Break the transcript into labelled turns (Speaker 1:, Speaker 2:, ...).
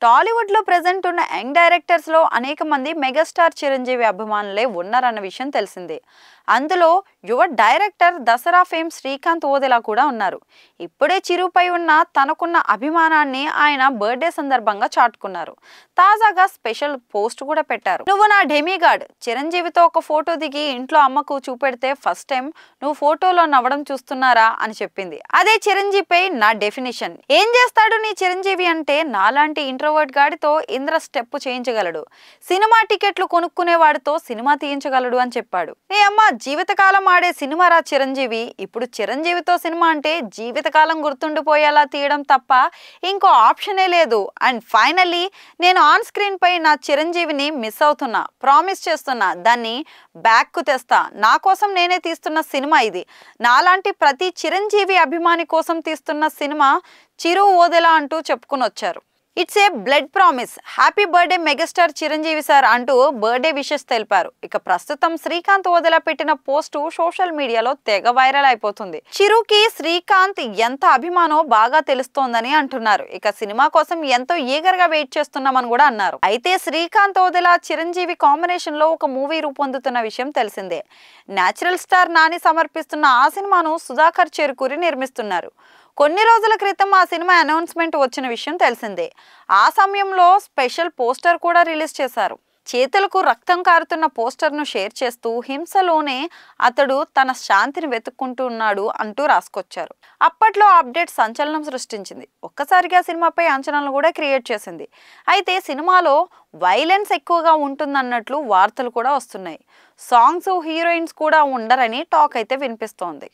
Speaker 1: టాలీవుడ్ లో ప్రెజెంట్ ఉన్న young directors లో అనేక మంది మెగాస్టార్ చిరంజీవి అభిమానులే ఉన్నారన్న విషయం తెలిసిందే. అందులో యువ డైరెక్టర్ దసరా ఫేమ్ శ్రీకాంత్ ఓదెలా కూడా ఉన్నారు. ఇప్పుడే చిరుపై ఉన్న తనకున్న అభిమానాన్ని ఆయన బర్త్డే సందర్భంగా చాటుకున్నారు. తాజాగా స్పెషల్ పోస్ట్ కూడా పెట్టారు. నువ్వు నా డెమిగాడ్, చిరంజీవితో ఒక ఫోటో దిగి ఇంట్లో అమ్మకు చూపెడితే ఫస్ట్ టైం నువ్వు ఫోటోలో నవ్వడం చూస్తున్నారా అని చెప్పింది. అదే చిరంజీవిపై నా డెఫినేషన్. ఏం చేస్తాడు నీ చిరంజీవి అంటే నాలాంటి ఇంట్రోవర్ట్ గాడితో ఇంద్ర స్టెప్ చేయించగలడు, సినిమా టికెట్లు కొనుక్కునే వాడితో సినిమా తీయించగలడు అని చెప్పాడు. నీ అమ్మ జీవితకాలం ఆడే సినిమా రా చిరంజీవి. ఇప్పుడు చిరంజీవితో సినిమా అంటే జీవితకాలం గుర్తుండిపోయేలా తీయడం తప్ప ఇంకో ఆప్షనే లేదు. అండ్ ఫైనల్లీ నేను ఆన్ స్క్రీన్ పై నా చిరంజీవిని మిస్ అవుతున్నా, ప్రామిస్ చేస్తున్నా, దాన్ని బ్యాక్ కు తెస్తా. నా కోసం నేనే తీస్తున్న సినిమా ఇది. నాలాంటి ప్రతి చిరంజీవి అభిమాని కోసం తీస్తున్న సినిమా చిరు ఓదెలా అంటూ చెప్పుకుని వచ్చారు. It's a blood promise, happy birthday megastar Chiranjeevi sir అంటూ బర్త్డే విషెస్ తెలిపారు. ఇక ప్రస్తుతం శ్రీకాంత్ ఓదెలా పెట్టిన పోస్టు సోషల్ మీడియాలో తెగ వైరల్ అయిపోతుంది. చిరుకి శ్రీకాంత్ ఎంత అభిమానో బాగా తెలుస్తోందని అంటున్నారు. ఇక సినిమా కోసం ఎంతో ఈగర్ గా వెయిట్ చేస్తున్నామని కూడా అన్నారు. అయితే శ్రీకాంత్ ఓదెలా చిరంజీవి కాంబినేషన్ లో ఒక మూవీ రూపొందుతున్న విషయం తెలిసిందే. న్యాచురల్ స్టార్ నాని సమర్పిస్తున్న ఆ సినిమాను సుధాకర్ చెరుకూరి నిర్మిస్తున్నారు. కొన్ని రోజుల క్రితం ఆ సినిమా అనౌన్స్మెంట్ వచ్చిన విషయం తెలిసిందే. ఆ సమయంలో స్పెషల్ పోస్టర్ కూడా రిలీజ్ చేశారు. చేతులకు రక్తం కారుతున్న పోస్టర్ను షేర్ చేస్తూ హింసలోనే అతడు తన శాంతిని వెతుక్కుంటున్నాడు అంటూ రాసుకొచ్చారు. అప్పట్లో అప్డేట్ సంచలనం సృష్టించింది. ఒక్కసారిగా సినిమాపై అంచనాలను కూడా క్రియేట్ చేసింది. అయితే సినిమాలో వైలెన్స్ ఎక్కువగా ఉంటుందన్నట్లు వార్తలు కూడా వస్తున్నాయి. సాంగ్స్, హీరోయిన్స్ కూడా ఉండరని టాక్ అయితే వినిపిస్తోంది.